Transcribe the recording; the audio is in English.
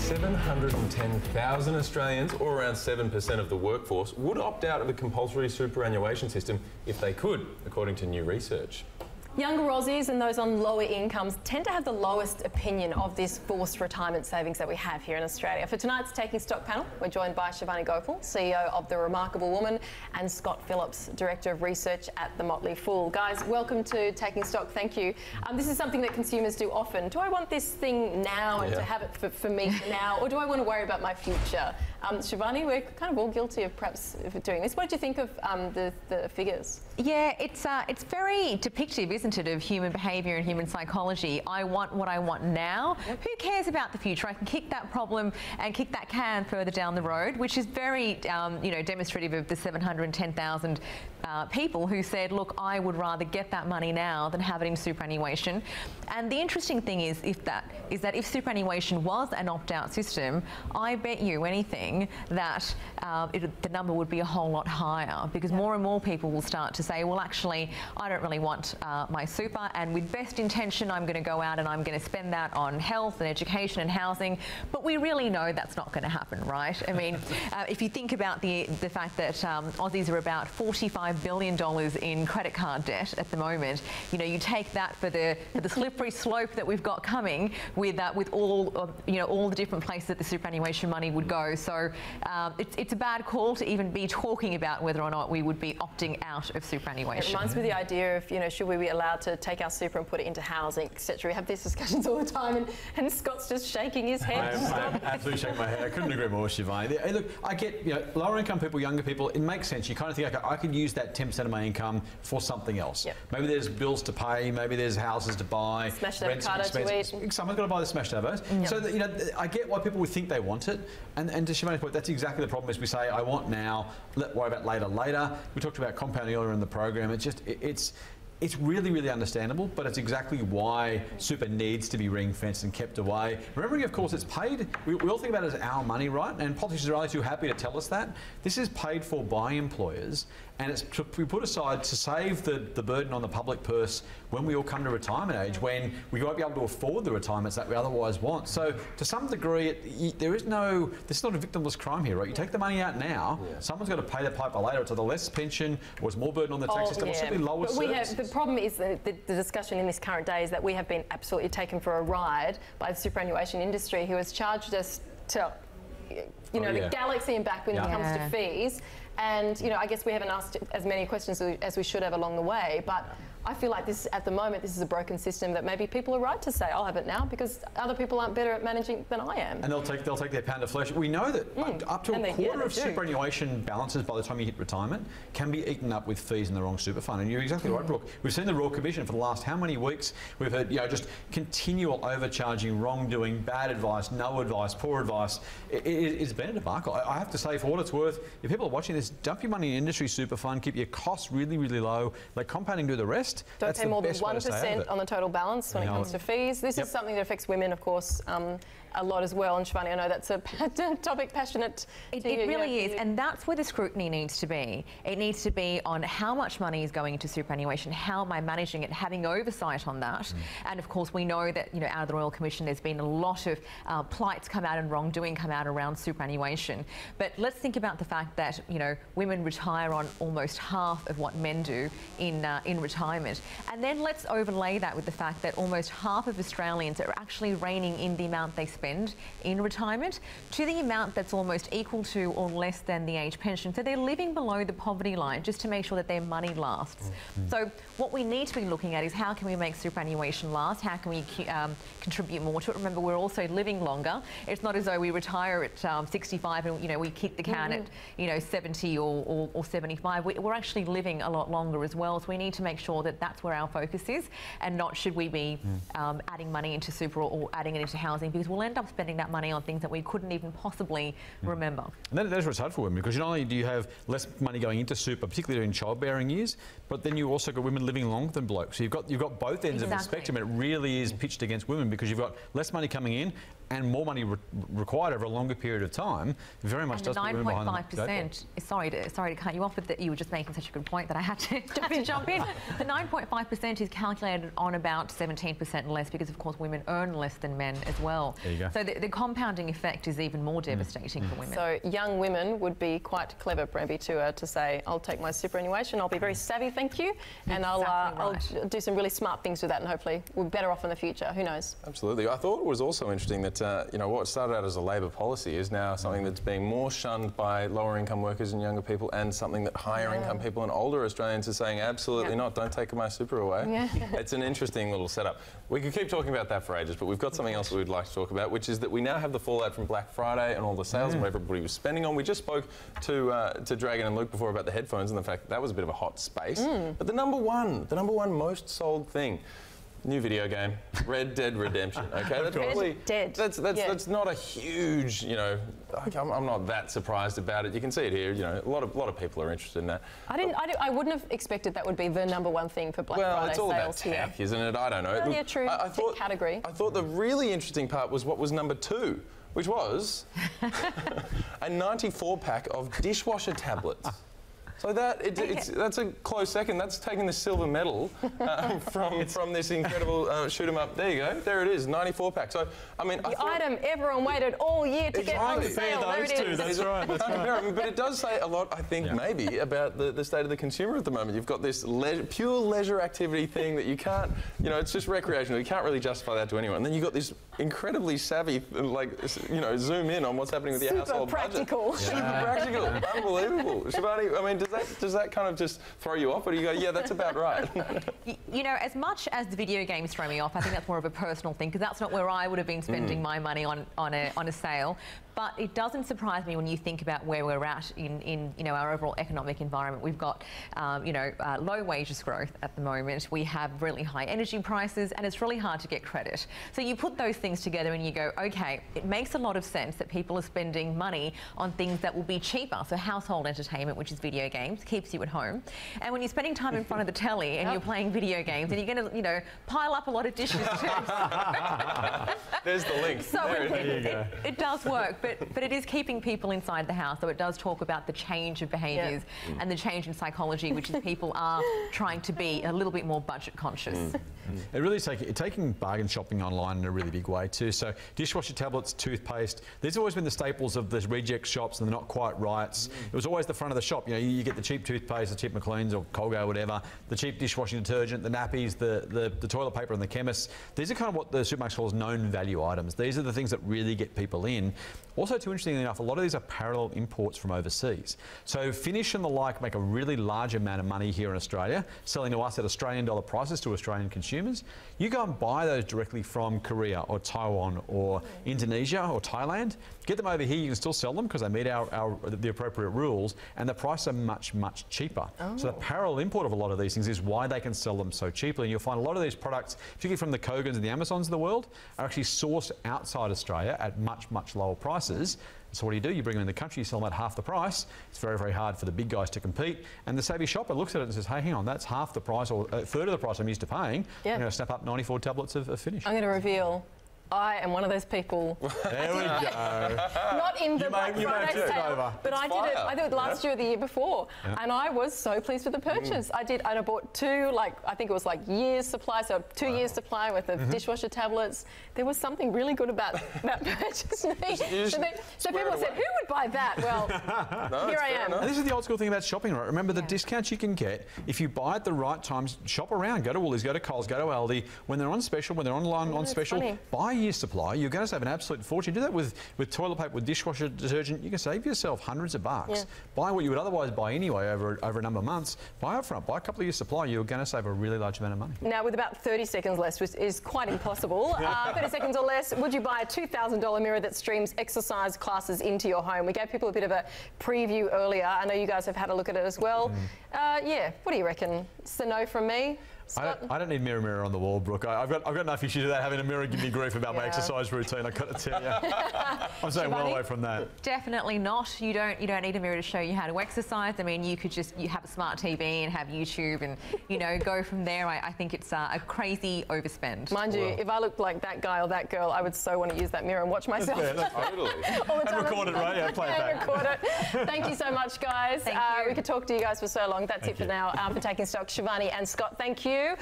710,000 Australians, or around 7% of the workforce, would opt out of the compulsory superannuation system if they could, according to new research. Younger Aussies and those on lower incomes tend to have the lowest opinion of this forced retirement savings that we have here in Australia. For tonight's Taking Stock panel, we're joined by Shivani Gopal, CEO of The Remarkable Woman, and Scott Phillips, Director of Research at The Motley Fool. Guys, welcome to Taking Stock. Thank you. This is something that consumers do often. Do I want this thing now and to have it for me now, or do I want to worry about my future? Shivani, we're kind of all guilty of perhaps doing this. What did you think of the figures? Yeah, it's very depictive, isn't it, of human behaviour and human psychology. I want what I want now. Who cares about the future? I can kick that problem and kick that can further down the road, which is very, demonstrative of the 710,000 people who said, look, I would rather get that money now than have it in superannuation. And the interesting thing is that if superannuation was an opt-out system, I bet you anything that the number would be a whole lot higher, because more and more people will start to say, well, actually, I don't really want my super, and with best intention, I'm going to go out and I'm going to spend that on health and education and housing. But we really know that's not going to happen, right? I mean, if you think about the fact that Aussies are about $45 billion in credit card debt at the moment, you take that for the slippery slope that we've got coming with all the different places that the superannuation money would go. So it's a bad call to even be talking about whether or not we would be opting out of superannuation. It reminds me of the idea of, should we be allowed to take our super and put it into housing, etc. We have these discussions all the time, and Scott's just shaking his head. I'm absolutely shaking my head. I couldn't agree more, Shivani. Hey, look, I get, lower income people, younger people, it makes sense. You kind of think, okay, I could use that 10% of my income for something else. Yep. Maybe there's bills to pay, maybe there's houses to buy, smashed avocado to eat. Someone's got to buy the smashed avos. Yep. So, I get why people would think they want it. And to Shivani's point, that's exactly the problem is we say, I want now, worry about later. We talked about compounding earlier in the program. It's really, really understandable, but it's exactly why super needs to be ring-fenced and kept away. Remembering, of course, it's paid. We all think about it as our money, right? And politicians are only too happy to tell us that. This is paid for by employers, and it's to be put aside to save the burden on the public purse when we all come to retirement age, when we won't be able to afford the retirements that we otherwise want. So, to some degree, this is not a victimless crime here, right? You take the money out now, someone's got to pay the piper later. It's either less pension, or it's more burden on the tax system, or simply lower services. The problem is the discussion in this current day is that we have been absolutely taken for a ride by the superannuation industry, who has charged us to, the galaxy and back when it comes to fees. And, I guess we haven't asked as many questions as we should have along the way, but I feel like at the moment, this is a broken system that maybe people are right to say, I'll have it now, because other people aren't better at managing than I am. And they'll take their pound of flesh. We know that up to a quarter of superannuation balances by the time you hit retirement can be eaten up with fees in the wrong super fund. And you're exactly right, Brooke. We've seen the Royal Commission for the last how many weeks? We've heard, just continual overcharging, wrongdoing, bad advice, no advice, poor advice. It's been a debacle. I have to say, for what it's worth, if people are watching this, dump your money in industry super fund, keep your costs really, really low, let compounding do the rest. Don't pay more than 1% on the total balance when it comes to fees. This is something that affects women, of course, a lot as well. And Shivani, I know that's a topic passionate to you. It really is, and that's where the scrutiny needs to be. It needs to be on how much money is going into superannuation, how am I managing it, having oversight on that. And of course, we know that out of the Royal Commission, there's been a lot of plights come out and wrongdoing come out around superannuation. But let's think about the fact that women retire on almost half of what men do in retirement, and then let's overlay that with the fact that almost half of Australians are actually reining in the amount they spend in retirement to the amount that's almost equal to or less than the age pension. So they're living below the poverty line just to make sure that their money lasts. So what we need to be looking at is how can we make superannuation last? How can we contribute more to it? Remember, we're also living longer. It's not as though we retire at 65 and we kick the can at 70 or 75. We're actually living a lot longer as well. So we need to make sure that that's where our focus is, and not should we be adding money into super or adding it into housing, because we'll end up spending that money on things that we couldn't even possibly remember. And that's what's hard for women, because not only do you have less money going into super, particularly during childbearing years, but then you also got women living longer than blokes. So you've got both ends of the spectrum. It really is pitched against women, because you've got less money coming in, and more money required over a longer period of time, very much does put women behind the gate. 9.5%, sorry to cut you off, but that you were just making such a good point that I had to jump in. The 9.5% is calculated on about 17% less because, of course, women earn less than men as well. There you go. So the compounding effect is even more devastating for women. So young women would be quite clever, Bramby, to say, I'll take my superannuation, I'll be very savvy, thank you, and I'll do some really smart things with that, and hopefully we're better off in the future. Who knows? Absolutely. I thought it was also interesting that, you know, what started out as a Labor policy is now something that's being more shunned by lower income workers and younger people, and something that higher income people and older Australians are saying, absolutely not, don't take my super away. Yeah. It's an interesting little setup. We could keep talking about that for ages, but we've got something else that we'd like to talk about, which is that we now have the fallout from Black Friday and all the sales and what everybody was spending on. We just spoke to Dragon and Luke before about the headphones and the fact that was a bit of a hot space. But the number one most sold thing, new video game, Red Dead Redemption. Okay, that's probably that's not a huge, you know. I'm not that surprised about it. You can see it here. You know, a lot of people are interested in that. I wouldn't have expected that would be the number one thing for Black Friday sales. Well, it's all about tech, isn't it? I don't know. Well, yeah, true. I thought, category. I thought the really interesting part was what was number two, which was a 94-pack of dishwasher tablets. So that's a close second. That's taking the silver medal from this incredible shoot 'em up. There you go. There it is, 94-pack. So I mean, the item everyone waited all year to get on sale. There it is. That's right. That's right. But it does say a lot, I think, maybe about the state of the consumer at the moment. You've got this pure leisure activity thing that you can't, you know, it's just recreational. You can't really justify that to anyone. And then you've got this incredibly savvy, like, you know, zoom in on what's happening with your household practical. budget. Super practical. Unbelievable. Shivani, I mean, does that kind of just throw you off, or do you go, yeah, that's about right? You know, as much as the video games throw me off, I think that's more of a personal thing, because that's not where I would have been spending my money on a sale. But it doesn't surprise me when you think about where we're at in you know, our overall economic environment. We've got you know, low wages growth at the moment. We have really high energy prices, and it's really hard to get credit. So you put those things together and you go, okay, it makes a lot of sense that people are spending money on things that will be cheaper. So household entertainment, which is video games, keeps you at home. And when you're spending time in front of the telly and you're playing video games, and you're going to, you know, pile up a lot of dishes too. There's the link. So it does work. But it is keeping people inside the house, so it does talk about the change of behaviours and the change in psychology, which is people are trying to be a little bit more budget conscious. It really is taking bargain shopping online in a really big way too. So dishwasher tablets, toothpaste, these have always been the staples of the reject shops and the not quite rights. It was always the front of the shop. You know, you get the cheap toothpaste, the cheap McLean's or Colgate or whatever, the cheap dishwashing detergent, the nappies, the toilet paper and the chemists. These are kind of what the supermarket calls known value items. These are the things that really get people in. Also, too interestingly enough, a lot of these are parallel imports from overseas. So Finish and the like make a really large amount of money here in Australia, selling to us at Australian dollar prices to Australian consumers. You go and buy those directly from Korea or Taiwan or Indonesia or Thailand, get them over here, you can still sell them because they meet the appropriate rules, and the price are much, much cheaper. So the parallel import of a lot of these things is why they can sell them so cheaply. And you'll find a lot of these products, particularly from the Kogans and the Amazons of the world, are actually sourced outside Australia at much, much lower prices. So what do? You bring them in the country, you sell them at half the price. It's very, very hard for the big guys to compete. And the savvy shopper looks at it and says, hey, hang on, that's half the price or a third of the price I'm used to paying. I'm going to snap up 94 tablets of Finish. I'm going to reveal I am one of those people. There we go. Not in the Black Friday sale, but I did it last year or the year before, and I was so pleased with the purchase. I did, and I bought two, like, I think it was like years supply, so 2 years supply with the dishwasher tablets. There was something really good about that purchase. So people said, who would buy that? Well, here I am. And this is the old school thing about shopping, right? Remember the discounts you can get if you buy at the right times. Shop around. Go to Woolies, go to Coles, go to Aldi. When they're on special, when they're online on special, buy year's supply. You're going to save an absolute fortune. Do that with toilet paper, with dishwasher detergent. You can save yourself hundreds of bucks. Buy what you would otherwise buy anyway over a number of months. Buy up front. Buy a couple of years supply. You're going to save a really large amount of money. Now, with about 30 seconds less, which is quite impossible, 30 seconds or less, would you buy a $2,000 mirror that streams exercise classes into your home? We gave people a bit of a preview earlier. I know you guys have had a look at it as well. Yeah, what do you reckon? It's a no from me. I don't need mirror on the wall, Brooke. I've got enough issues with that, having a mirror give me grief about my exercise routine. I got to tell you, I'm staying well away from that. Definitely not. You don't need a mirror to show you how to exercise. I mean, you could you have a smart TV and have YouTube and go from there. I think it's a crazy overspend. Mind you, if I looked like that guy or that girl, I would so want to use that mirror and watch myself. Totally. All the time. And record it, right? Yeah, play it back. Record it. Thank you so much, guys. Thank you. We could talk to you guys for so long. That's it for now. For Taking Stock, Shivani and Scott, thank you.